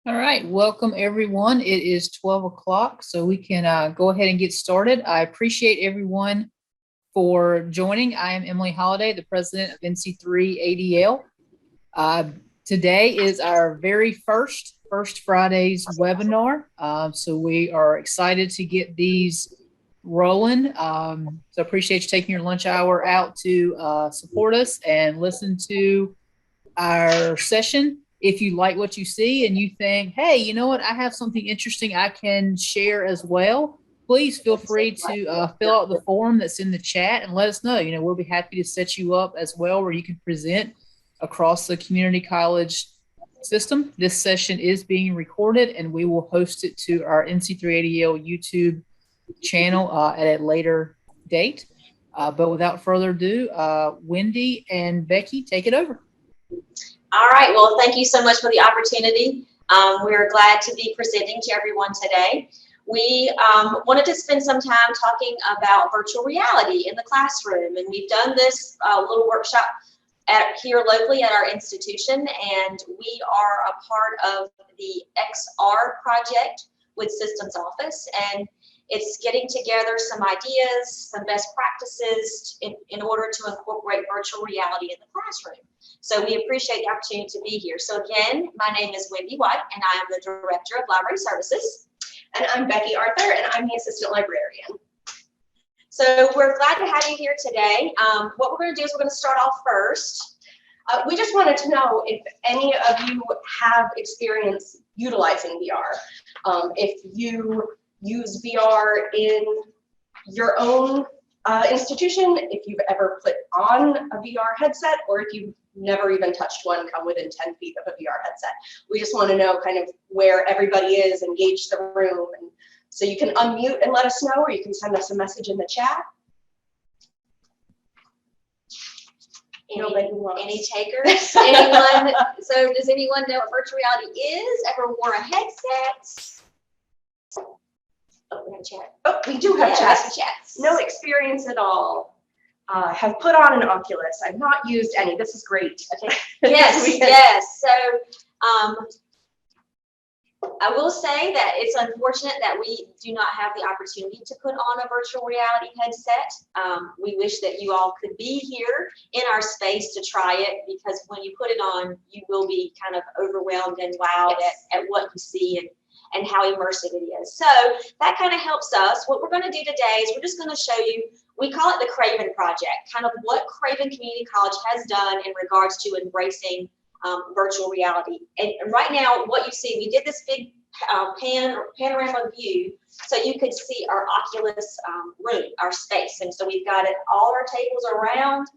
All right, welcome everyone. It is 12 o'clock, so we can go ahead and get started. I appreciate everyone for joining. I am Emily Holliday, the president of NC3 ADL. Today is our very first Friday's webinar, so we are excited to get these rolling. So appreciate you taking your lunch hour out to support us and listen to our session. If you like what you see and you think, hey, you know what, I have something interesting I can share as well, please feel free to fill out the form that's in the chat and let us know. You know, we'll be happy to set you up as well where you can present across the community college system. This session is being recorded and we will host it to our NC3ADL YouTube channel at a later date. But without further ado, Wendy and Becky, take it over. All right, well, thank you so much for the opportunity. We're glad to be presenting to everyone today. We wanted to spend some time talking about virtual reality in the classroom, and we've done this little workshop here locally at our institution, and we are a part of the XR project with Systems Office, and it's getting together some ideas, some best practices in order to incorporate virtual reality in the classroom. So we appreciate the opportunity to be here. So again, my name is Wendy White, and I am the Director of Library Services. And I'm Becky Arthur, and I'm the Assistant Librarian. So we're glad to have you here today. What we're going to do is we're going to start off first. We just wanted to know if any of you have experience utilizing VR. If you use VR in your own institution, if you've ever put on a VR headset, or if you've never even touched one, come within 10 feet of a VR headset. We just want to know kind of where everybody is and gauge the room. And so you can unmute and let us know, or you can send us a message in the chat. Any takers? Anyone? So does anyone know what virtual reality is? Ever wore a headset? Oh, we have chat. Oh, we do have chats. No experience at all. Have put on an Oculus. I've not used any. This is great. Okay. Yes, yes. So I will say that it's unfortunate that we do not have the opportunity to put on a virtual reality headset. We wish that you all could be here in our space to try it, because when you put it on, you will be kind of overwhelmed and wowed at what you see and how immersive it is. So that kind of helps us. What we're going to do today is we're just going to show you, we call it the Craven Project, kind of what Craven Community College has done in regards to embracing virtual reality. And right now, what you see, we did this big panorama view so you could see our Oculus room, our space. And so we've got it, all our tables around.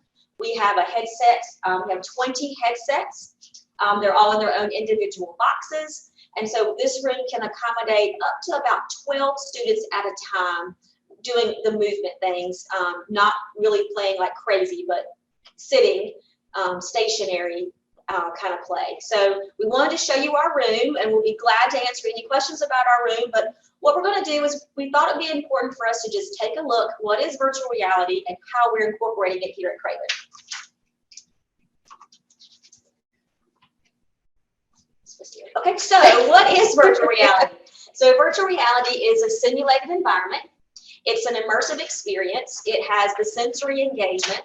We have a headset, we have 20 headsets. They're all in their own individual boxes. And so this room can accommodate up to about 12 students at a time doing the movement things, not really playing like crazy, but sitting stationary kind of play. So we wanted to show you our room, and we'll be glad to answer any questions about our room. But what we're going to do is we thought it'd be important for us to just take a look, what is virtual reality and how we're incorporating it here at Craven. Okay, so what is virtual reality? So virtual reality is a simulated environment. It's an immersive experience. It has the sensory engagement,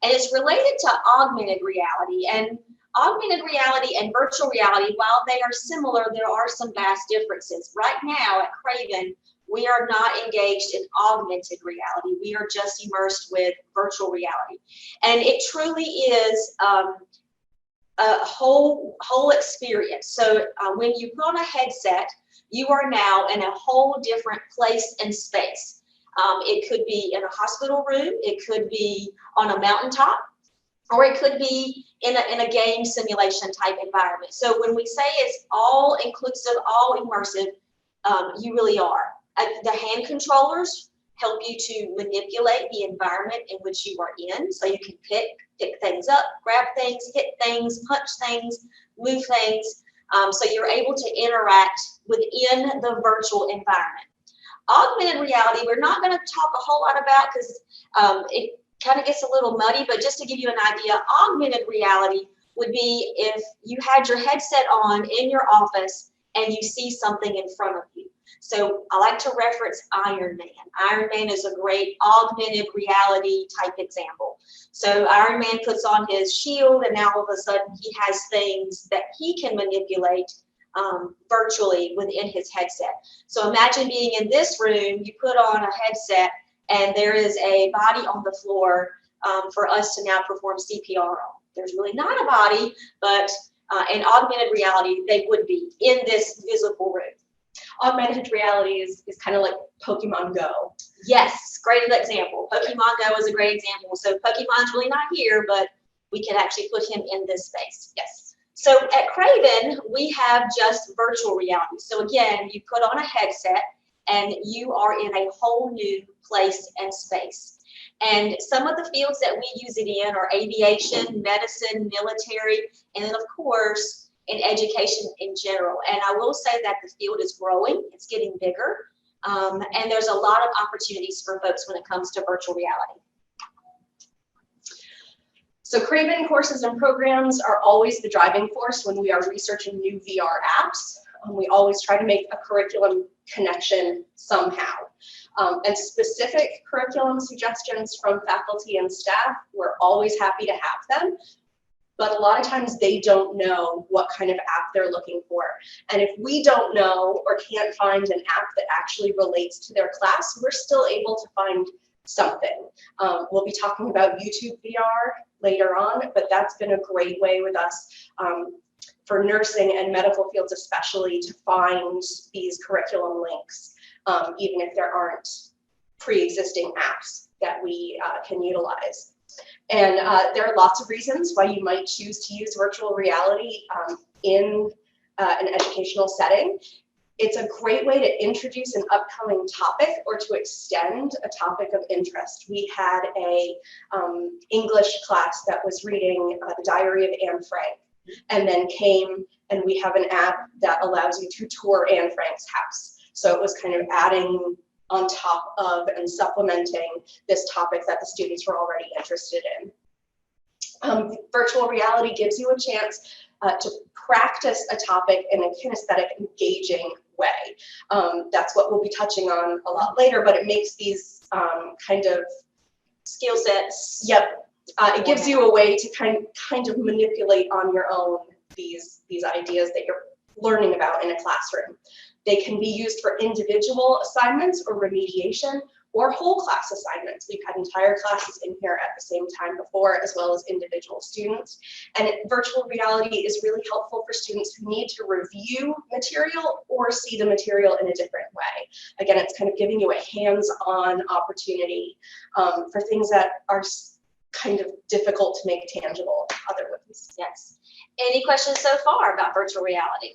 and it's related to augmented reality. And augmented reality and virtual reality, while they are similar, there are some vast differences. Right now at Craven, we are not engaged in augmented reality. We are just immersed with virtual reality. And it truly is a whole experience. So when you put on a headset, you are now in a whole different place and space. It could be in a hospital room, it could be on a mountaintop, or it could be in a game simulation type environment. So when we say it's all inclusive, all immersive, you really are. The hand controllers help you to manipulate the environment in which you are in. So you can pick things up, grab things, hit things, punch things, move things. So you're able to interact within the virtual environment. Augmented reality, we're not going to talk a whole lot about because it kind of gets a little muddy, but just to give you an idea, augmented reality would be if you had your headset on in your office and you see something in front of you. So I like to reference Iron Man. Iron Man is a great augmented reality type example. So Iron Man puts on his shield, and now all of a sudden he has things that he can manipulate virtually within his headset. So imagine being in this room, you put on a headset, and there is a body on the floor for us to now perform CPR on. There's really not a body, but in augmented reality, they would be in this physical room. Augmented reality is kind of like Pokemon Go. Yes, great example. Pokemon Go is a great example. So Pokemon's really not here, but we can actually put him in this space. Yes. So at Craven, we have just virtual reality. So again, you put on a headset and you are in a whole new place and space. And some of the fields that we use it in are aviation, medicine, military, and then of course, in education in general. And I will say that the field is growing, it's getting bigger, and there's a lot of opportunities for folks when it comes to virtual reality. So Craven courses and programs are always the driving force when we are researching new VR apps. We always try to make a curriculum connection somehow. And specific curriculum suggestions from faculty and staff, we're always happy to have them. But a lot of times they don't know what kind of app they're looking for. And if we don't know or can't find an app that actually relates to their class, we're still able to find something. We'll be talking about YouTube VR later on, but that's been a great way with us for nursing and medical fields especially to find these curriculum links, even if there aren't pre-existing apps that we can utilize. And there are lots of reasons why you might choose to use virtual reality in an educational setting. It's a great way to introduce an upcoming topic or to extend a topic of interest. We had a English class that was reading the Diary of Anne Frank, and then came and we have an app that allows you to tour Anne Frank's house. So it was kind of adding on top of and supplementing this topic that the students were already interested in. Virtual reality gives you a chance to practice a topic in a kinesthetic, engaging way. That's what we'll be touching on a lot later, but it makes these kind of Skill sets. Yep. It gives you a way to kind of manipulate on your own these ideas that you're learning about in a classroom. They can be used for individual assignments or remediation or whole class assignments. We've had entire classes in here at the same time before, as well as individual students. And virtual reality is really helpful for students who need to review material or see the material in a different way. Again, it's kind of giving you a hands-on opportunity for things that are kind of difficult to make tangible otherwise. Yes. Any questions so far about virtual reality?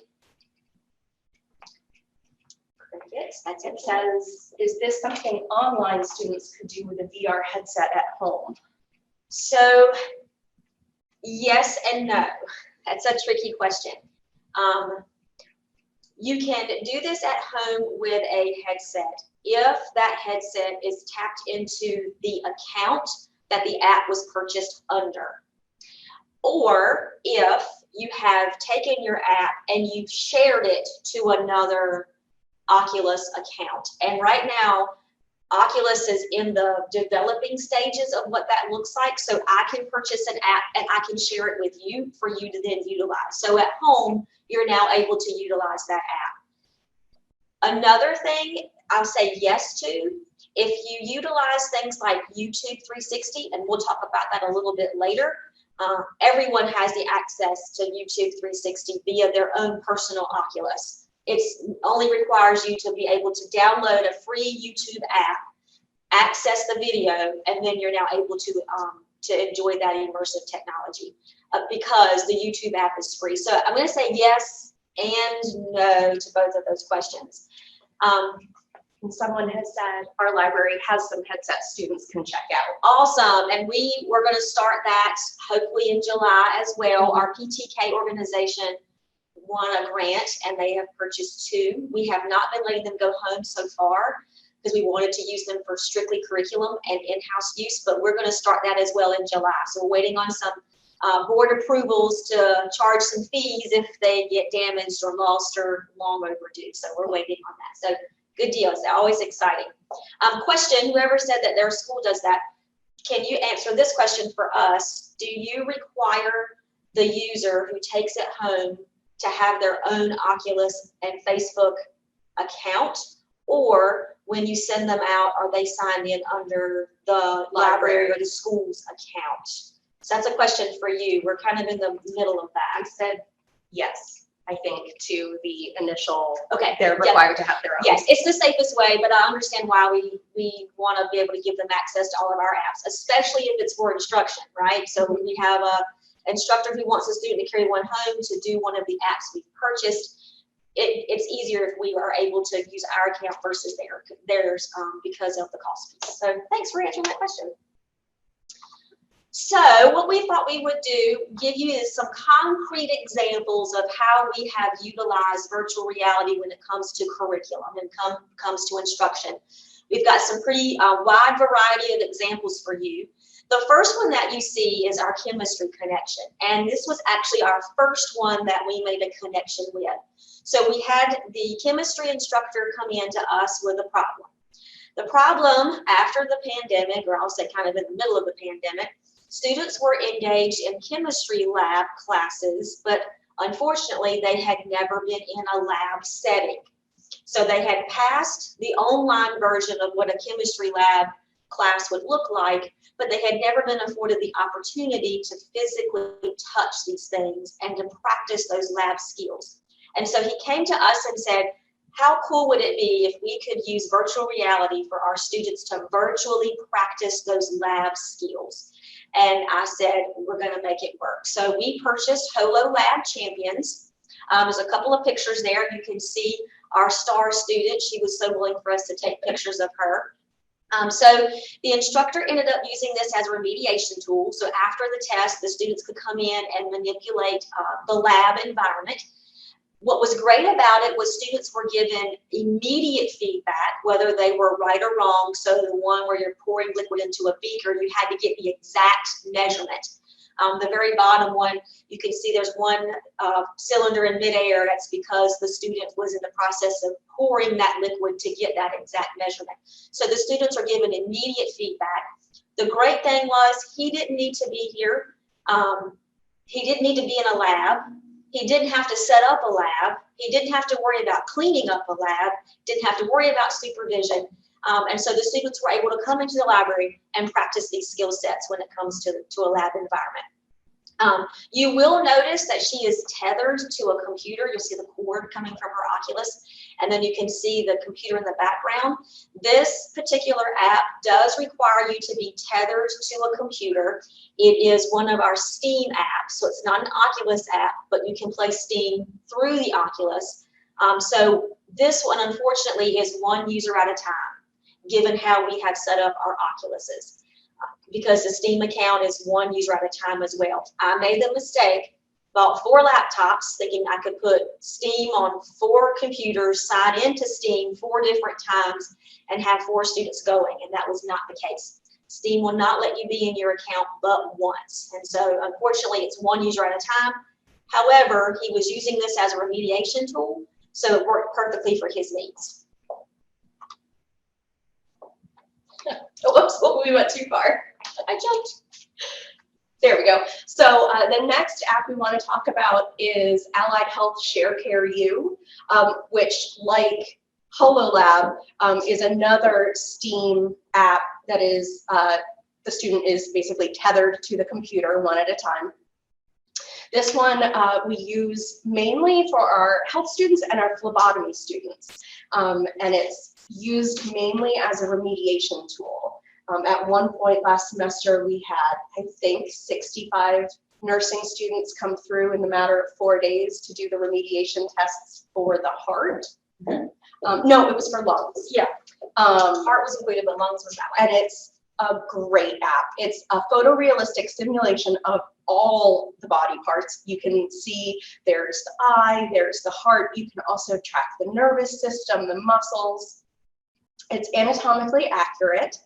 Yes, that's it. It says, is this something online students could do with a VR headset at home? So yes and no. That's a tricky question. You can do this at home with a headset if that headset is tapped into the account that the app was purchased under. Or if you have taken your app and you've shared it to another Oculus account. And right now, Oculus is in the developing stages of what that looks like. So I can purchase an app and I can share it with you for you to then utilize. So at home, you're now able to utilize that app. Another thing I'll say yes to, if you utilize things like YouTube 360, and we'll talk about that a little bit later, everyone has the access to YouTube 360 via their own personal Oculus. It only requires you to be able to download a free YouTube app, access the video, and then you're now able to enjoy that immersive technology because the YouTube app is free. So I'm going to say yes and no to both of those questions. And someone has said our library has some headsets students can check out. Awesome. And we're going to start that hopefully in July as well. Our PTK organization won a grant and they have purchased 2. We have not been letting them go home so far because we wanted to use them for strictly curriculum and in-house use, but we're going to start that as well in July. So we're waiting on some board approvals to charge some fees if they get damaged or lost or long overdue. So we're waiting on that. So good deal. It's always exciting. Question, whoever said that their school does that, can you answer this question for us? Do you require the user who takes it home to have their own Oculus and Facebook account? Or when you send them out, are they signed in under the library or the school's account? So that's a question for you. We're kind of in the middle of that. I said yes, I think, to the initial, Okay. they're required to have their own. Yes, it's the safest way, but I understand why we want to be able to give them access to all of our apps, especially if it's for instruction, right? So when we have a instructor who wants a student to carry one home to do one of the apps we've purchased, it's easier if we are able to use our account versus theirs because of the cost piece. So thanks for answering that question. So what we thought we would do, give you is some concrete examples of how we have utilized virtual reality when it comes to curriculum and comes to instruction. We've got some pretty wide variety of examples for you. The first one that you see is our chemistry connection. And this was actually our first one that we made a connection with. So we had the chemistry instructor come in to us with a problem. The problem after the pandemic, or I'll say kind of in the middle of the pandemic, students were engaged in chemistry lab classes, but unfortunately they had never been in a lab setting. So they had passed the online version of what a chemistry lab class would look like, but they had never been afforded the opportunity to physically touch these things and to practice those lab skills. And so he came to us and said, how cool would it be if we could use virtual reality for our students to virtually practice those lab skills? And I said, we're going to make it work. So we purchased Holo Lab Champions. There's a couple of pictures there. You can see our star student. She was so willing for us to take pictures of her. So the instructor ended up using this as a remediation tool. So after the test, the students could come in and manipulate the lab environment. What was great about it was students were given immediate feedback, whether they were right or wrong. So the one where you're pouring liquid into a beaker, you had to get the exact measurement. The very bottom one, you can see there's one cylinder in midair. That's because the student was in the process of pouring that liquid to get that exact measurement. So the students are given immediate feedback. The great thing was he didn't need to be here. He didn't need to be in a lab. He didn't have to set up a lab. He didn't have to worry about cleaning up a lab, didn't have to worry about supervision. And so the students were able to come into the library and practice these skill sets when it comes to a lab environment. You will notice that she is tethered to a computer. You'll see the cord coming from her Oculus, and then you can see the computer in the background. This particular app does require you to be tethered to a computer. It is one of our Steam apps, so it's not an Oculus app, but you can play Steam through the Oculus. So this one, unfortunately, is one user at a time, given how we have set up our Oculuses. Because the Steam account is one user at a time as well. I made the mistake, bought 4 laptops thinking I could put Steam on 4 computers, sign into Steam 4 different times, and have 4 students going, and that was not the case. Steam will not let you be in your account but once, and so unfortunately it's one user at a time. However, he was using this as a remediation tool, so it worked perfectly for his needs. Whoops, we went too far. I jumped. There we go. So the next app we want to talk about is Allied Health Share Care U, which, like HoloLab, is another STEAM app that is, the student is basically tethered to the computer one at a time. This one we use mainly for our health students and our phlebotomy students, and it's used mainly as a remediation tool. At one point last semester, we had, I think, 65 nursing students come through in the matter of 4 days to do the remediation tests for the heart. No, it was for lungs. Yeah, heart was included, but lungs was that one. And it's a great app. It's a photorealistic simulation of all the body parts. You can see there's the eye, there's the heart. You can also track the nervous system, the muscles. It's anatomically accurate.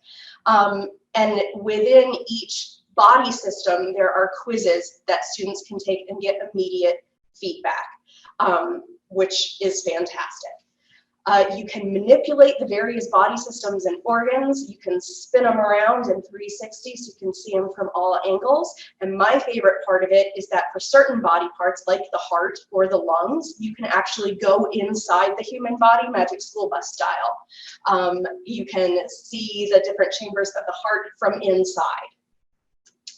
And within each body system, there are quizzes that students can take and get immediate feedback, which is fantastic. You can manipulate the various body systems and organs. You can spin them around in 360 so you can see them from all angles. And my favorite part of it is that for certain body parts, like the heart or the lungs, you can actually go inside the human body, Magic School Bus style. You can see the different chambers of the heart from inside.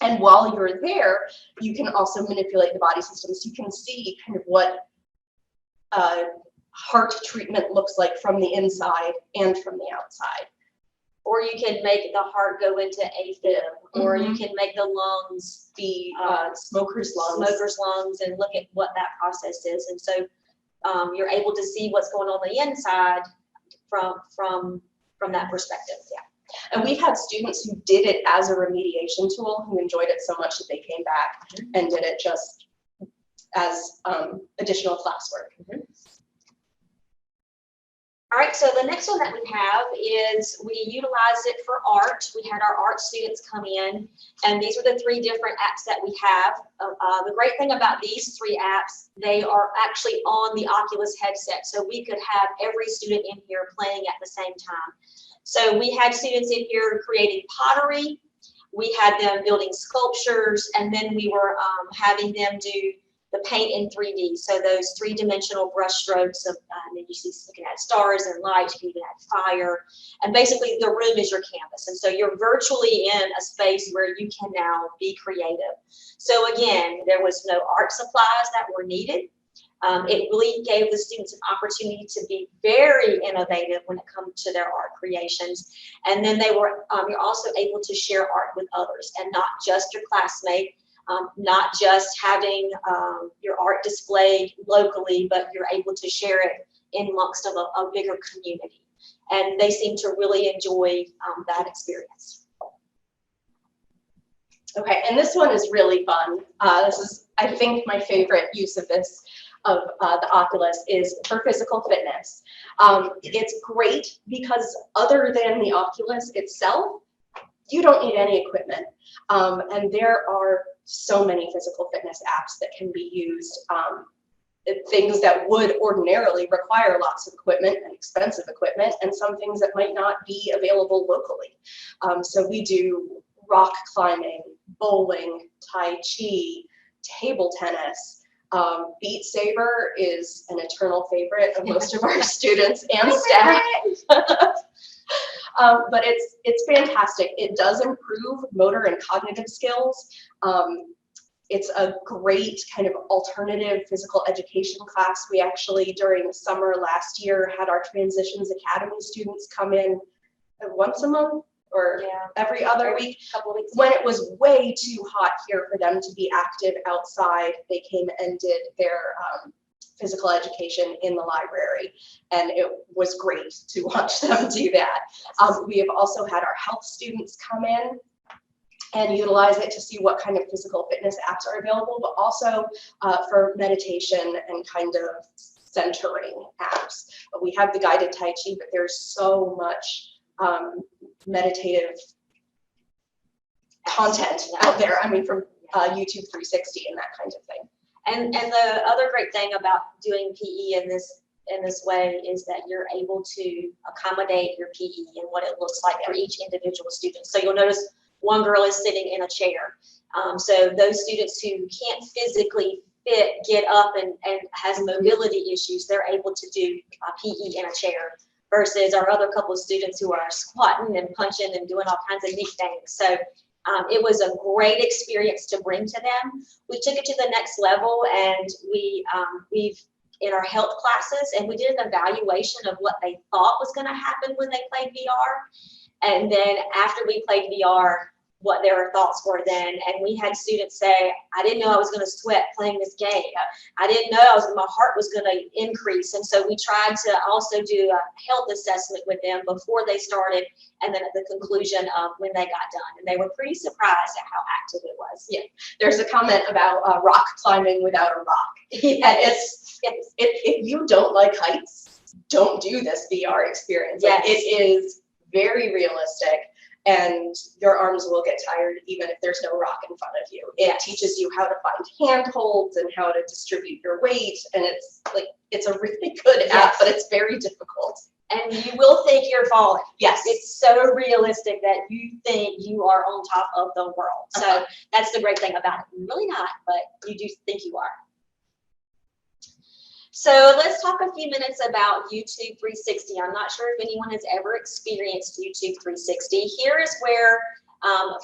And while you're there, you can also manipulate the body systems. You can see kind of what heart treatment looks like from the inside and from the outside. Or you can make the heart go into AFib, or you can make the lungs be smoker's lungs and look at what that process is. And so you're able to see what's going on the inside from that perspective. Yeah. And we've had students who did it as a remediation tool who enjoyed it so much that they came back and did it just as additional classwork. All right, so the next one that we have is we utilized it for art. We had our art students come in, and these are the 3 different apps that we have. The great thing about these 3 apps, they are actually on the Oculus headset, so we could have every student in here playing at the same time. So we had students in here creating pottery, we had them building sculptures, and then we were having them do the paint in 3D. So those 3-dimensional brush strokes of, and then you see looking at stars and lights, you can even add fire. And basically the room is your canvas. And so you're virtually in a space where you can now be creative. So again, there was no art supplies that were needed. It really gave the students an opportunity to be very innovative when it comes to their art creations. And then they were, you're also able to share art with others and not just your classmate. Not just having your art displayed locally, but you're able to share it in amongst of a bigger community. And they seem to really enjoy that experience. Okay, and this one is really fun. This is, I think, my favorite use of this, of the Oculus, is for physical fitness. It's great because other than the Oculus itself, you don't need any equipment. And there are so many physical fitness apps that can be used. Things that would ordinarily require lots of equipment and expensive equipment, and some things that might not be available locally. So we do rock climbing, bowling, Tai Chi, table tennis. Beat Saber is an eternal favorite of most of our students and staff. But it's fantastic. It does improve motor and cognitive skills. It's a great kind of alternative physical education class. We actually, during the summer last year, had our Transitions Academy students come in once a month or every other week. Couple of weeks. When it was way too hot here for them to be active outside, they came and did their physical education in the library, and it was great to watch them do that. We have also had our health students come in and utilize it to see what kind of physical fitness apps are available, but also for meditation and kind of centering apps. We have the guided Tai Chi, but there's so much meditative content out there. I mean, from YouTube 360 and that kind of thing. And the other great thing about doing PE in this way is that you're able to accommodate your PE and what it looks like for each individual student. So you'll notice one girl is sitting in a chair. So those students who can't physically get up and has mobility issues, they're able to do PE in a chair, versus our other couple of students who are squatting and punching and doing all kinds of neat things. So it was a great experience to bring to them. We took it to the next level, and we've in our health classes, and we did an evaluation of what they thought was going to happen when they played VR. And then after we played VR, what their thoughts were then. And we had students say, I didn't know I was going to sweat playing this game. I didn't know my heart was going to increase. And so we tried to also do a health assessment with them before they started, and then at the conclusion of when they got done. And they were pretty surprised at how active it was. Yeah, there's a comment about rock climbing without a rock. And if you don't like heights, don't do this VR experience. Yes. Like, it is very realistic. and your arms will get tired even if there's no rock in front of you. It teaches you how to find handholds and how to distribute your weight, and it's a really good app, but it's very difficult. And you will think you're falling. Yes. It's so realistic that you think you are on top of the world. So that's the great thing about it. You're really not, but you do think you are. So let's talk a few minutes about YouTube 360. I'm not sure if anyone has ever experienced YouTube 360. Here is where,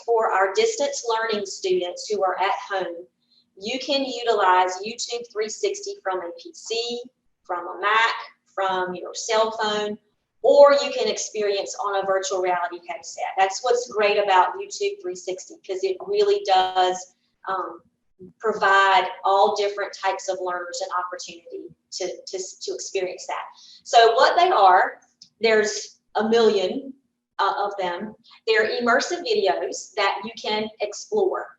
for our distance learning students who are at home, you can utilize YouTube 360 from a PC, from a Mac, from your cell phone, or you can experience on a virtual reality headset. That's what's great about YouTube 360, because it really does provide all different types of learners an opportunity to experience that. So what they are, there's a million of them. They're immersive videos that you can explore.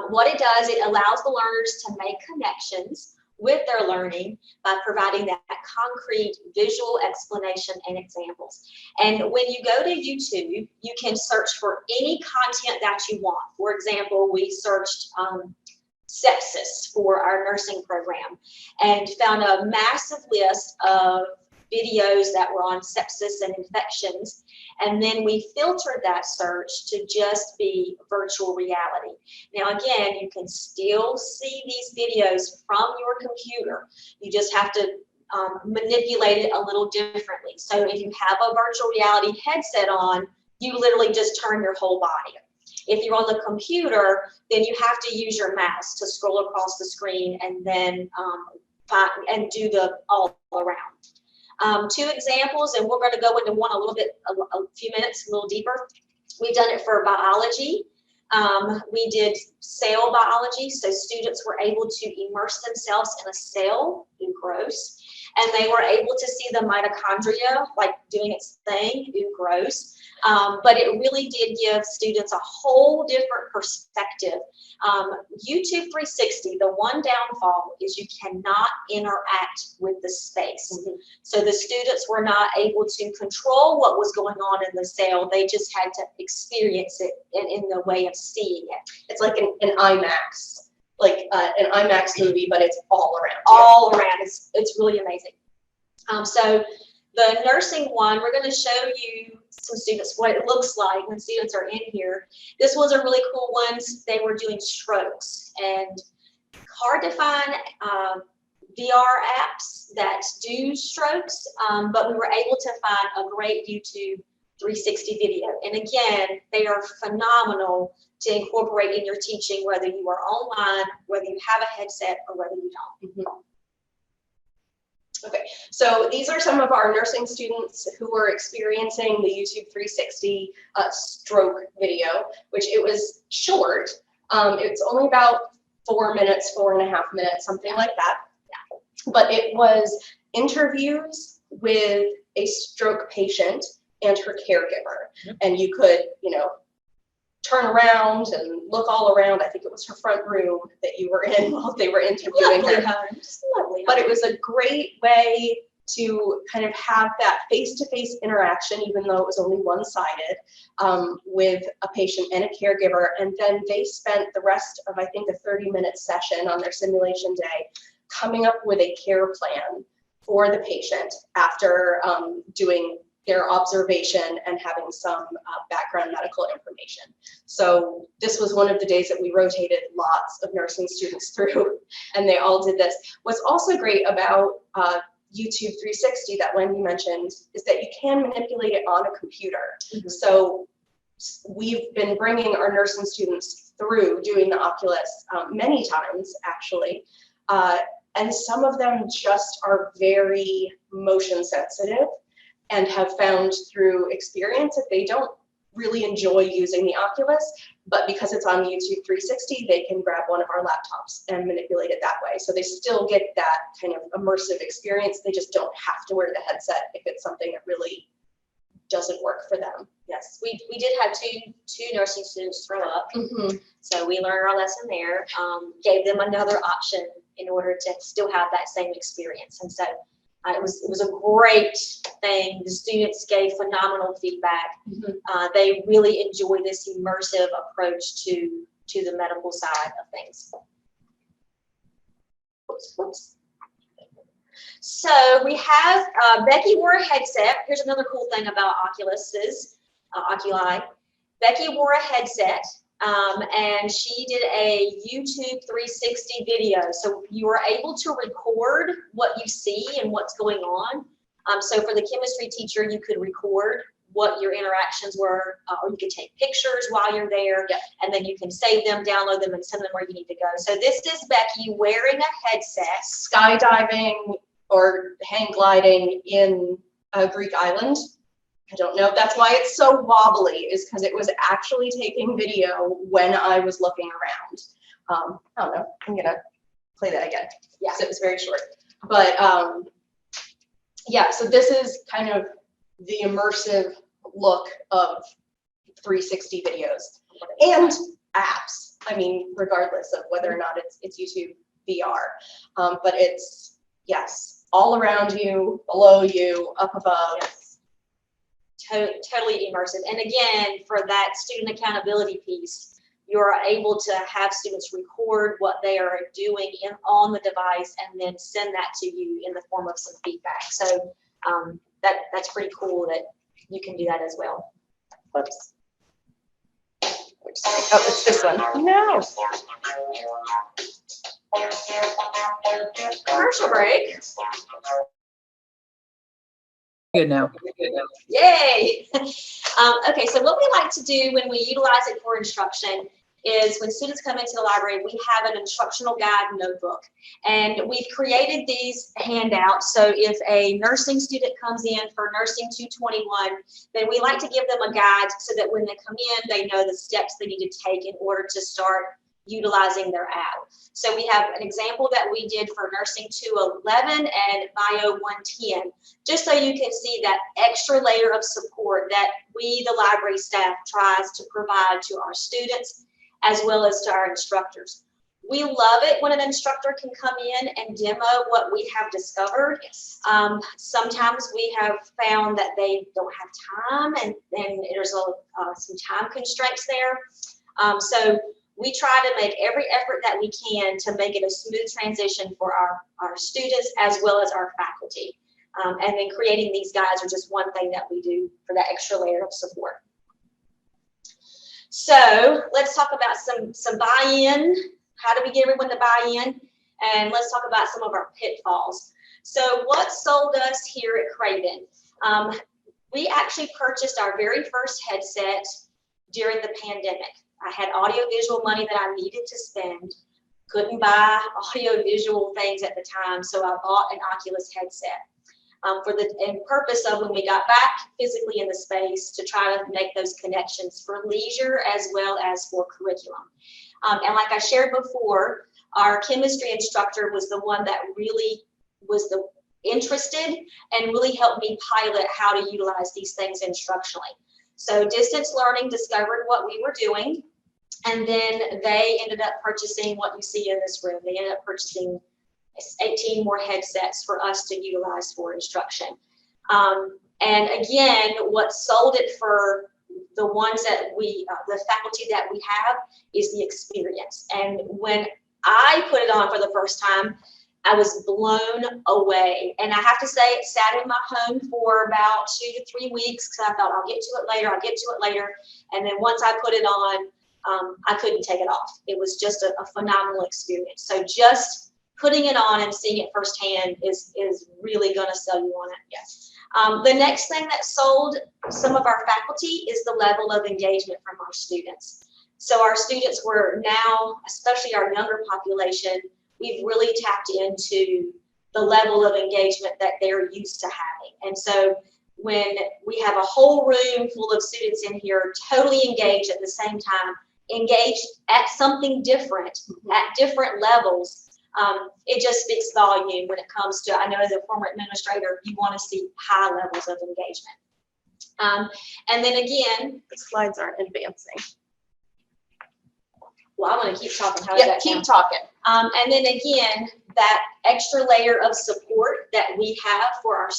What it does, it allows the learners to make connections with their learning by providing that concrete visual explanation and examples. And when you go to YouTube, you can search for any content that you want. For example, we searched sepsis for our nursing program and found a massive list of videos that were on sepsis and infections. And then we filtered that search to just be virtual reality. Now, again, you can still see these videos from your computer. You just have to manipulate it a little differently. So if you have a virtual reality headset on, you literally just turn your whole body. If you're on the computer, then you have to use your mouse to scroll across the screen and then and do the all around. Two examples, and we're going to go into one a few minutes, a little deeper. We've done it for biology. We did cell biology, so students were able to immerse themselves in a cell, gross, and they were able to see the mitochondria like doing its thing, gross. But it really did give students a whole different perspective. YouTube 360, the one downfall is you cannot interact with the space. So the students were not able to control what was going on in the cell. They just had to experience it in the way of seeing it. It's like an IMAX, like an IMAX movie, but it's all around. All around. It's really amazing. So the nursing one, we're going to show you some students what it looks like when students are in here. This was a really cool one. They were doing strokes, and hard to find VR apps that do strokes, but we were able to find a great YouTube 360 video. And again, they are phenomenal to incorporate in your teaching, whether you are online, whether you have a headset, or whether you don't. Okay, so these are some of our nursing students who were experiencing the YouTube 360 stroke video, which it was short. It's only about 4 minutes, 4.5 minutes, something like that. But it was interviews with a stroke patient and her caregiver. And you could, turn around and look all around. I think it was her front room that you were in while they were interviewing her. Lovely. But it was a great way to kind of have that face-to-face interaction, even though it was only one-sided, with a patient and a caregiver. And then they spent the rest of, I think, a 30-minute session on their simulation day coming up with a care plan for the patient after doing their observation and having some background medical information. So this was one of the days that we rotated lots of nursing students through, and they all did this. What's also great about YouTube 360 that Wendy mentioned is that you can manipulate it on a computer. So we've been bringing our nursing students through doing the Oculus many times, actually. And some of them just are very motion sensitive and have found through experience that they don't really enjoy using the Oculus, but because it's on YouTube 360, they can grab one of our laptops and manipulate it that way. So they still get that kind of immersive experience. They just don't have to wear the headset if it's something that really doesn't work for them. Yes, we did have two nursing students throw up. So we learned our lesson there, gave them another option in order to still have that same experience. And so It was a great thing. The students gave phenomenal feedback. They really enjoy this immersive approach to the medical side of things. Whoops. So we have Becky wore a headset. Here's another cool thing about Oculi. Becky wore a headset, and she did a YouTube 360 video. So you were able to record what you see and what's going on. So for the chemistry teacher, you could record what your interactions were, or you could take pictures while you're there, and then you can save them, download them, and send them where you need to go. So this is Becky wearing a headset. Skydiving or hang gliding in Greek island. I don't know if that's why it's so wobbly, is because it was actually taking video when I was looking around. I don't know, I'm gonna play that again. Yes, it was very short. But yeah, so this is kind of the immersive look of 360 videos and apps. I mean, regardless of whether or not it's YouTube VR, but it's, yes, all around you, below you, up above. Yes. Totally immersive. And again, for that student accountability piece, you're able to have students record what they are doing on the device and then send that to you in the form of some feedback. So that's pretty cool that you can do that as well. Whoops. Oh, it's this one. No. Commercial break. Good now. Yay! Okay, so what we like to do when we utilize it for instruction is when students come into the library, we have an instructional guide notebook. And we've created these handouts. So if a nursing student comes in for Nursing 221, then we like to give them a guide so that when they come in, they know the steps they need to take in order to start utilizing their app. So we have an example that we did for Nursing 211 and Bio 110, just so you can see that extra layer of support that we, the library staff, tries to provide to our students as well as to our instructors. We love it when an instructor can come in and demo what we have discovered. Yes. Sometimes we have found that they don't have time and there's some time constraints there. So we try to make every effort that we can to make it a smooth transition for our students as well as our faculty. And then creating these guides are just one thing that we do for that extra layer of support. So let's talk about some buy-in. How do we get everyone to buy in? And let's talk about some of our pitfalls. So what sold us here at Craven? We actually purchased our very first headset during the pandemic. I had audio-visual money that I needed to spend, couldn't buy audio-visual things at the time, so I bought an Oculus headset for the purpose of when we got back physically in the space to try to make those connections for leisure as well as for curriculum. And like I shared before, our chemistry instructor was the one that really was interested and really helped me pilot how to utilize these things instructionally. So distance learning discovered what we were doing, and then they ended up purchasing what you see in this room. They ended up purchasing 18 more headsets for us to utilize for instruction. And again, what sold it for the ones that the faculty that we have is the experience. And when I put it on for the first time, I was blown away. And I have to say, it sat in my home for about 2 to 3 weeks because I thought I'll get to it later. And then once I put it on, I couldn't take it off. It was just a phenomenal experience. So just putting it on and seeing it firsthand is really going to sell you on it. Yes. The next thing that sold some of our faculty is the level of engagement from our students. So our students were now, especially our younger population, we've really tapped into the level of engagement that they're used to having. And so when we have a whole room full of students in here totally engaged at the same time, engaged at something different, at different levels, it just speaks volume when it comes to, I know as a former administrator, you want to see high levels of engagement. And then again, the slides aren't advancing. well, I'm going to keep talking. How Yeah, keep talking. And then again, that extra layer of support that we have for our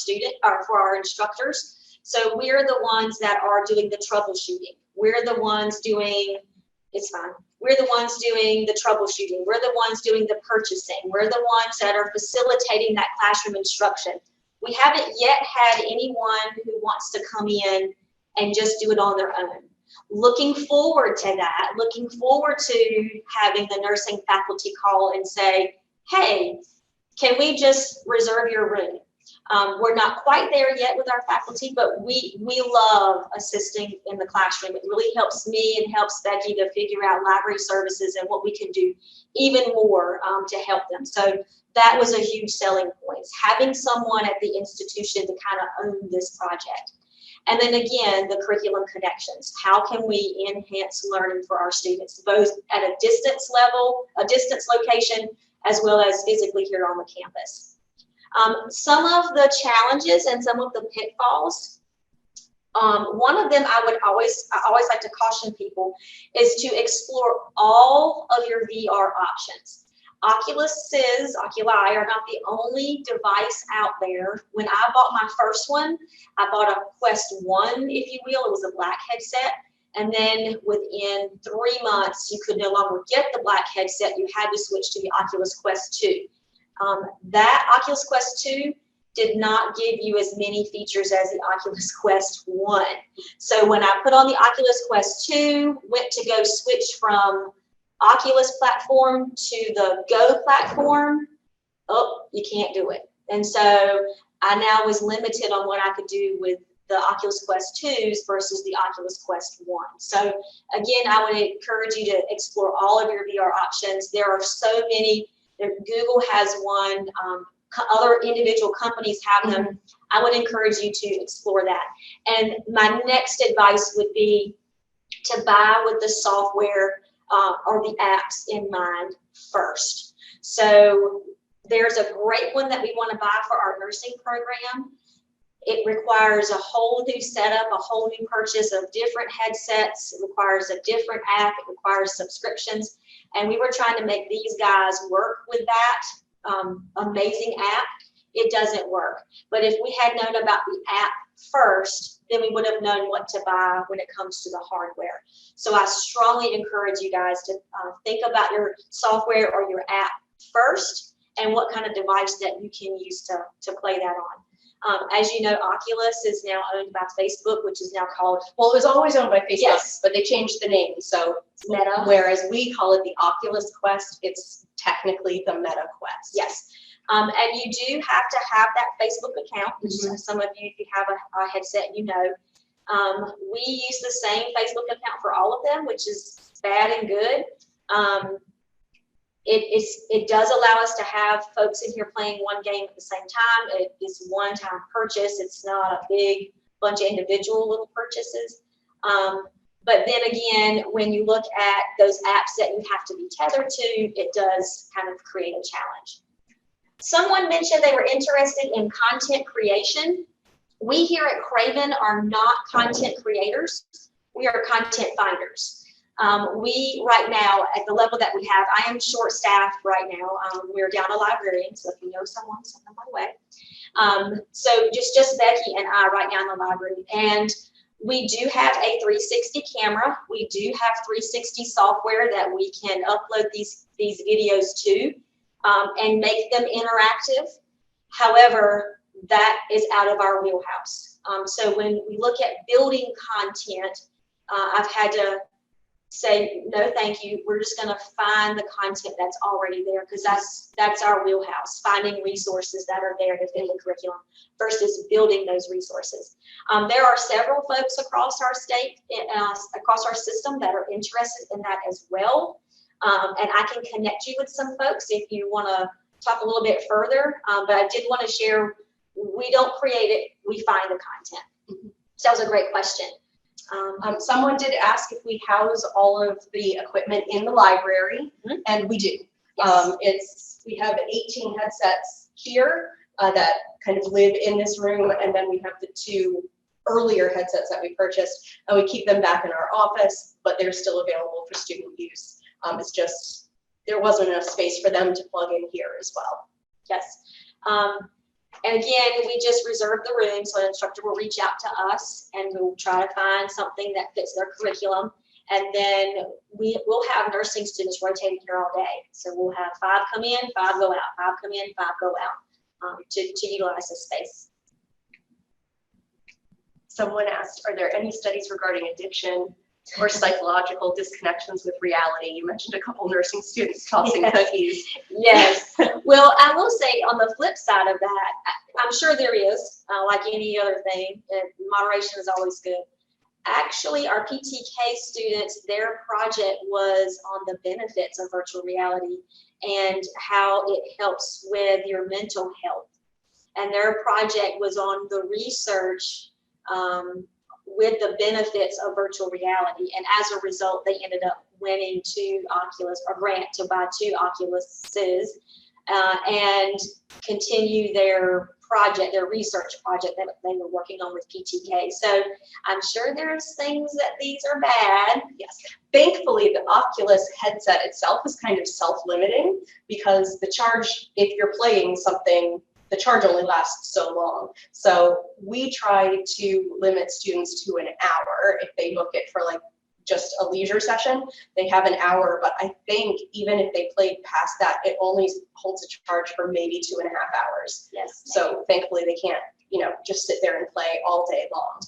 for our instructors. So we're the ones that are doing the troubleshooting. We're the ones doing, it's fine. We're the ones doing the troubleshooting. We're the ones doing the purchasing. We're the ones that are facilitating that classroom instruction. We haven't yet had anyone who wants to come in and just do it on their own. Looking forward to that, looking forward to having the nursing faculty call and say, hey, can we just reserve your room? We're not quite there yet with our faculty, but we love assisting in the classroom. It really helps me and helps Becky to figure out library services and what we can do even more to help them. So that was a huge selling point, having someone at the institution to kind of own this project. And then again, the curriculum connections. How can we enhance learning for our students, both at a distance level, a distance location, as well as physically here on the campus? Some of the challenges and some of the pitfalls, one of them I always like to caution people is to explore all of your VR options. Oculi are not the only device out there. When I bought my first one, I bought a Quest 1, if you will. It was a black headset. And then within 3 months, you could no longer get the black headset. You had to switch to the Oculus Quest 2. That Oculus Quest 2 did not give you as many features as the Oculus Quest 1. So when I put on the Oculus Quest 2, went to go switch from Oculus platform to the Go platform, oh, you can't do it. And so I now was limited on what I could do with the Oculus Quest 2s versus the Oculus Quest 1. So again, I would encourage you to explore all of your VR options. There are so many. Google has one, other individual companies have them. I would encourage you to explore that. And my next advice would be to buy with the software or the apps in mind first. So there's a great one that we want to buy for our nursing program. It requires a whole new setup, a whole new purchase of different headsets. It requires a different app. It requires subscriptions. And we were trying to make these guys work with that amazing app. It doesn't work. But if we had known about the app first, then we would have known what to buy when it comes to the hardware. So I strongly encourage you guys to think about your software or your app first and what kind of device that you can use to play that on. As you know, Oculus is now owned by Facebook, which is now called. Well, it was always owned by Facebook, Yes. but they changed the name. So Meta. Whereas we call it the Oculus Quest, it's technically the Meta Quest. Yes. And you do have to have that Facebook account, which some of you, if you have a headset, you know. We use the same Facebook account for all of them, which is bad and good. It does allow us to have folks in here playing one game at the same time. It is one-time purchase. It's not a big bunch of individual little purchases. But then again, when you look at those apps that you have to be tethered to, it does kind of create a challenge. Someone mentioned they were interested in content creation. We here at Craven are not content creators. We are content finders. We right now, at the level that we have, I am short-staffed right now. We're down a librarian, so if you know someone, send them my way. So just Becky and I right now in the library. And we do have a 360 camera. We do have 360 software that we can upload these videos to and make them interactive. However, that is out of our wheelhouse. So when we look at building content, I've had to say, no, thank you. We're just going to find the content that's already there because that's our wheelhouse, finding resources that are there to fit the curriculum versus building those resources. There are several folks across our state, across our system that are interested in that as well. And I can connect you with some folks if you want to talk a little bit further. But I did want to share, we don't create it, we find the content. So that was a great question. Someone did ask if we house all of the equipment in the library, and we do. Yes. We have 18 headsets here that kind of live in this room, and then we have the 2 earlier headsets that we purchased, and we keep them back in our office, but they're still available for student use. It's just there wasn't enough space for them to plug in here as well. Yes. And again, we just reserve the room, so an instructor will reach out to us and we'll try to find something that fits their curriculum. And then we'll have nursing students rotating here all day. So we'll have 5 come in, 5 go out, 5 come in, 5 go out to utilize this space. Someone asked, are there any studies regarding addiction or psychological disconnections with reality? You mentioned a couple nursing students tossing cookies. Yes. Well, I will say on the flip side of that, I'm sure there is, like any other thing, moderation is always good. Actually, our PTK students, their project was on the benefits of virtual reality and how it helps with your mental health. And their project was on the research with the benefits of virtual reality. And as a result, they ended up winning 2 Oculus, or grant to buy 2 Oculuses and continue their project, their research project that they were working on with PTK. So I'm sure there's things that these are bad. Yes. Thankfully, the Oculus headset itself is kind of self-limiting because the charge, if you're playing something, the charge only lasts so long. So we try to limit students to an hour. If they book it for like just a leisure session, they have an hour, but I think even if they played past that, it only holds a charge for maybe 2.5 hours. Yes. So thankfully they can't, just sit there and play all day long.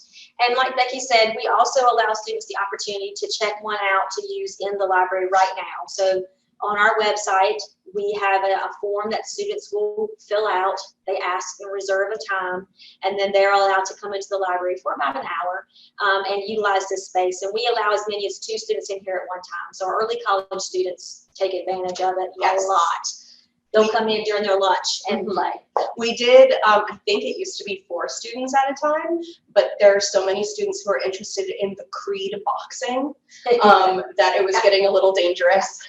And like Becky said, we also allow students the opportunity to check one out to use in the library right now. So on our website, we have a form that students will fill out. They ask and reserve a time, and then they're allowed to come into the library for about an hour and utilize this space. And we allow as many as 2 students in here at one time. So our early college students take advantage of it a lot. They'll come in during their lunch and play. We did, I think it used to be 4 students at a time, but there are so many students who are interested in the Creed boxing that it was getting a little dangerous.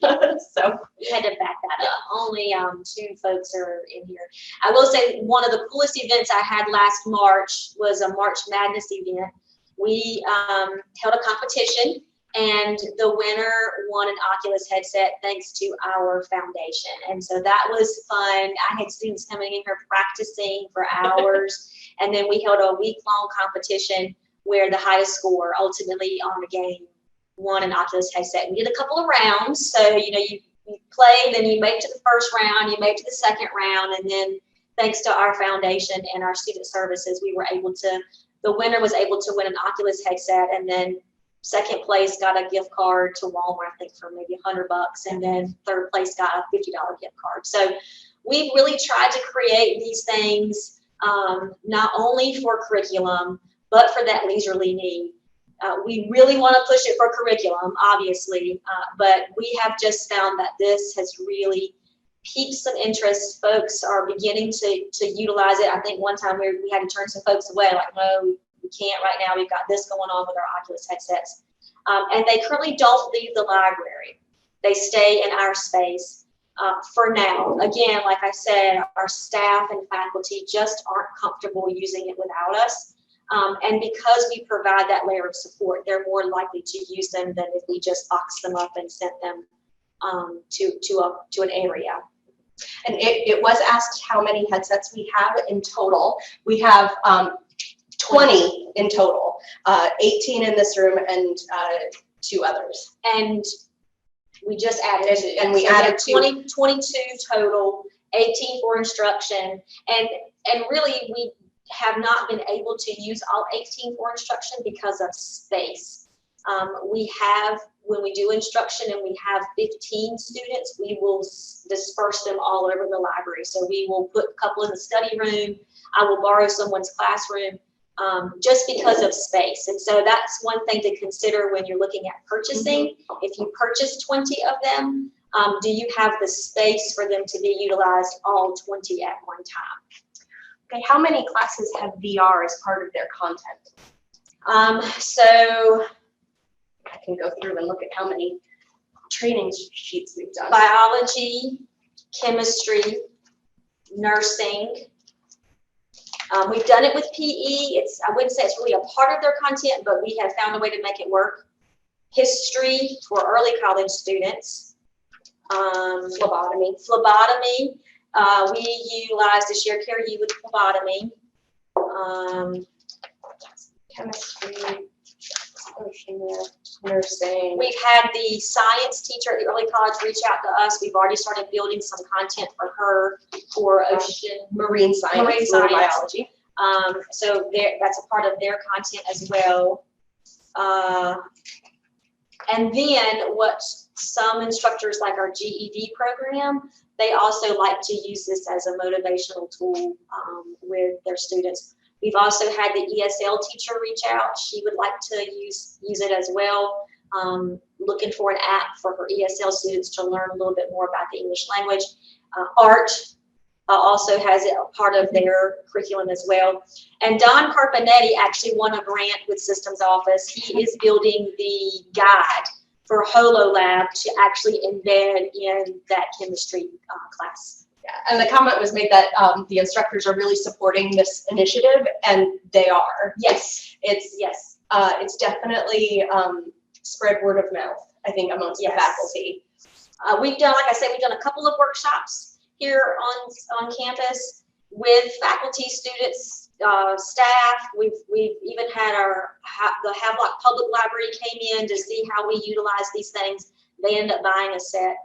So we had to back that up. Only 2 folks are in here. I will say one of the coolest events I had last March was a March Madness event. We held a competition, and the winner won an Oculus headset thanks to our foundation. And so that was fun. I had students coming in here practicing for hours, and then we held a week-long competition where the highest score ultimately on the game won an Oculus headset. We did a couple of rounds. So, you play, then you make it to the first round, you make it to the second round, and then thanks to our foundation and our student services, we were able to, the winner was able to win an Oculus headset, and then second place got a gift card to Walmart, I think for maybe $100, and then third place got a $50 gift card. So we really tried to create these things not only for curriculum, but for that leisurely need. We really want to push it for curriculum, obviously, but we have just found that this has really piqued some interest. Folks are beginning to utilize it. I think one time we had to turn some folks away, like, no, we can't right now. We've got this going on with our Oculus headsets. And they currently don't leave the library. They stay in our space for now. Again, like I said, our staff and faculty just aren't comfortable using it without us. And because we provide that layer of support, they're more likely to use them than if we just boxed them up and sent them to an area. And it was asked how many headsets we have in total. We have 20 in total, 18 in this room and 2 others. And we just added two. And we added 22 total, 18 for instruction. And really, we have not been able to use all 18 for instruction because of space. We have, when we do instruction and we have 15 students, we will disperse them all over the library. So we will put a couple in the study room. I will borrow someone's classroom just because of space. And so that's one thing to consider when you're looking at purchasing. If you purchase 20 of them, do you have the space for them to be utilized all 20 at one time? Okay, how many classes have VR as part of their content? So I can go through and look at how many training sheets we've done. biology, chemistry, nursing. We've done it with PE. I wouldn't say it's really a part of their content, but we have found a way to make it work. History for early college students. Phlebotomy. We utilized a shared care U with phlebotomy. Chemistry, nursing. We've had the science teacher at the early college reach out to us. We've already started building some content for her for ocean Marine science, biology. So that's a part of their content as well. And then what some instructors like our GED program, they also like to use this as a motivational tool with their students. We've also had the ESL teacher reach out. She would like to use it as well, looking for an app for her ESL students to learn a little bit more about the English language. Art also has it a part of their curriculum as well. And Don Carpenetti actually won a grant with Systems Office. He is building the guide for HoloLab to actually embed in that chemistry class. Yeah, and the comment was made that the instructors are really supporting this initiative, and they are. Yes. It's definitely spread word of mouth, I think, amongst the faculty. We've done, like I said, we've done a couple of workshops here on campus with faculty, students, staff. We've even had the Havelock Public Library came in to see how we utilize these things. They end up buying a set.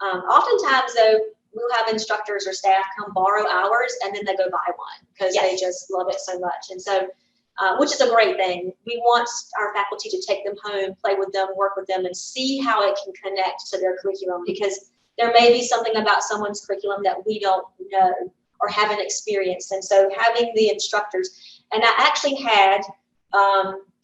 Oftentimes, though, we'll have instructors or staff come borrow ours and then they go buy one because they just love it so much. And so, which is a great thing. We want our faculty to take them home, play with them, work with them, and see how it can connect to their curriculum, because there may be something about someone's curriculum that we don't know or haven't experienced. And so having the instructors, and I actually had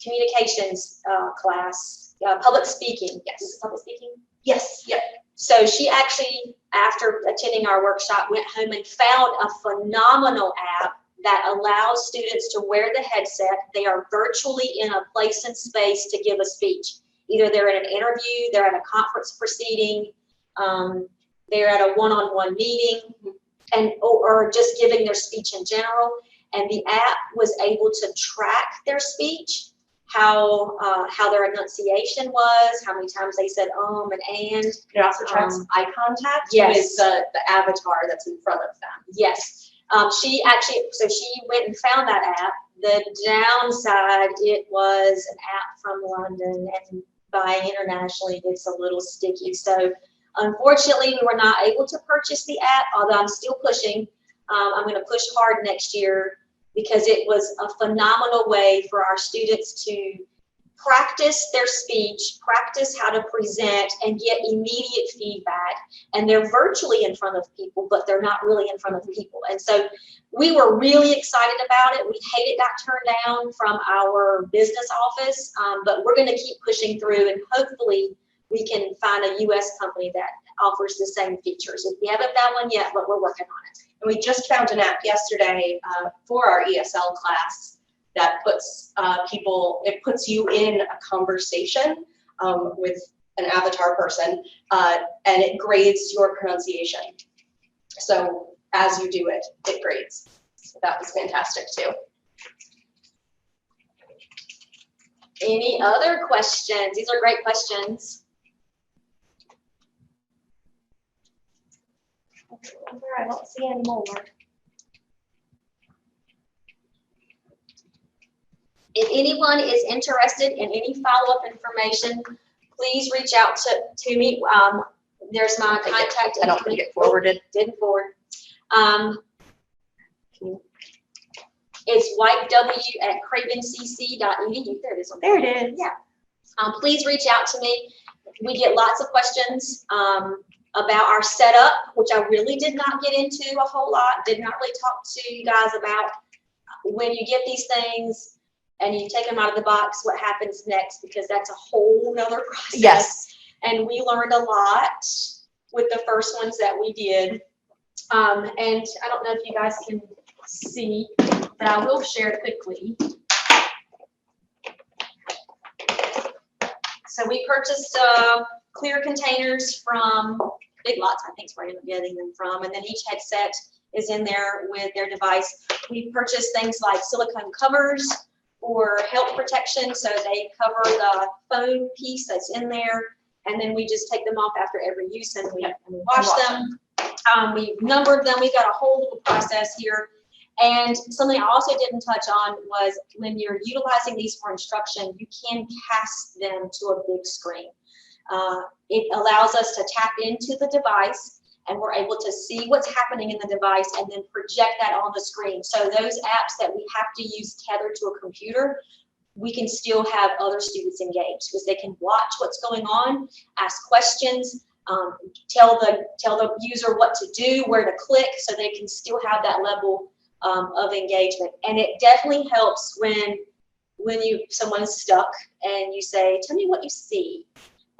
communications class, public speaking. Yes. Is it public speaking? Yes. Yep. So she actually, after attending our workshop, went home and found a phenomenal app that allows students to wear the headset. They are virtually in a place and space to give a speech. Either they're in an interview, they're at a conference proceeding, they're at a one-on-one meeting, or just giving their speech in general. And the app was able to track their speech, how their enunciation was, how many times they said and. It also tracks eye contact yes. with the avatar that's in front of them. Yes. She went and found that app. The downside, it was an app from London, and buying internationally gets a little sticky. So unfortunately, we were not able to purchase the app, although I'm still pushing. I'm going to push hard next year, because it was a phenomenal way for our students to practice their speech, practice how to present, and get immediate feedback. And they're virtually in front of people, but they're not really in front of people. And so we were really excited about it. We hate it got turned down from our business office, but we're going to keep pushing through, and hopefully we can find a U.S. company that offers the same features. We haven't found one yet, but we're working on it. And we just found an app yesterday for our ESL class that puts you in a conversation with an avatar person, and it grades your pronunciation. So as you do it, it grades. So that was fantastic too. Any other questions? These are great questions. I don't see any more. If anyone is interested in any follow-up information, please reach out to me. There's my contact. I don't think it forwarded. Didn't forward. It's whitew@cravencc.edu. There it is. There it is. Yeah. Please reach out to me. We get lots of questions about our setup, which I really did not get into a whole lot. Did not really talk to you guys about when you get these things and you take them out of the box, what happens next, because that's a whole nother process. Yes. And we learned a lot with the first ones that we did. And I don't know if you guys can see, but I will share quickly. So we purchased clear containers from Big Lots, I think is where I ended up getting them from. And then each headset is in there with their device. We purchased things like silicone covers for health protection, so they cover the phone piece that's in there. and then we just take them off after every use and we wash them. We numbered them. We've got a whole little process here. And something I also didn't touch on was when you're utilizing these for instruction, you can cast them to a big screen. It allows us to tap into the device, and we're able to see what's happening in the device and then project that on the screen. So those apps that we have to use tethered to a computer, we can still have other students engaged because they can watch what's going on, ask questions, tell the user what to do, where to click, so they can still have that level of engagement. And it definitely helps when someone's stuck and you say, tell me what you see.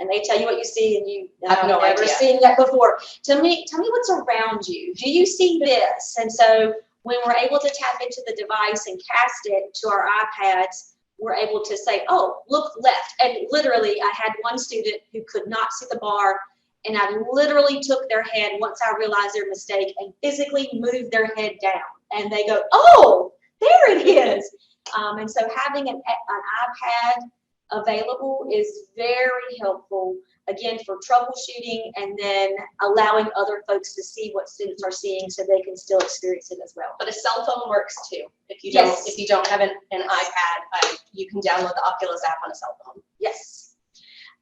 And they tell you what you see, and you have no never idea. seen that before. Tell me what's around you. Do you see this? And so when we're able to tap into the device and cast it to our iPads, we're able to say, oh, look left. And literally, I had one student who could not see the bar, and I literally took their head once I realized their mistake and physically moved their head down. And they go, oh, there it is. And so having an iPad available is very helpful, again, for troubleshooting and then allowing other folks to see what students are seeing so they can still experience it as well. But a cell phone works too. If you Yes. don't have an iPad, you can download the Oculus app on a cell phone. Yes.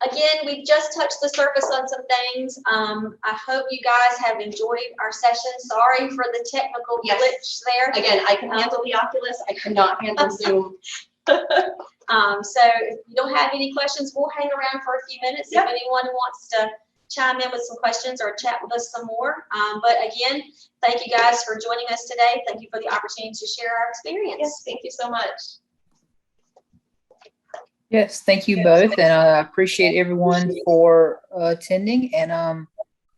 Again, we just touched the surface on some things. I hope you guys have enjoyed our session. Sorry for the technical Yes. glitch there. Again, I can handle the Oculus. I cannot handle Zoom. So if you don't have any questions, we'll hang around for a few minutes Yep. if anyone wants to chime in with some questions or chat with us some more. But again, thank you guys for joining us today. Thank you for the opportunity to share our experience. Yes, thank you so much. Yes, thank you both, and I appreciate everyone for attending. And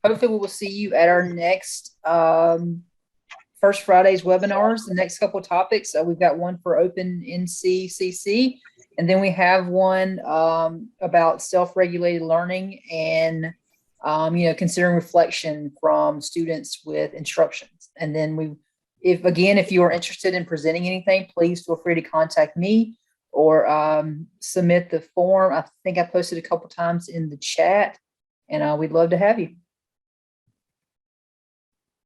hopefully we will see you at our next First Friday's webinars. The next couple of topics, we've got one for Open NCCC, and then we have one about self-regulated learning and considering reflection from students with instructions. And then if you are interested in presenting anything, please feel free to contact me or submit the form. I think I posted a couple times in the chat, and we'd love to have you.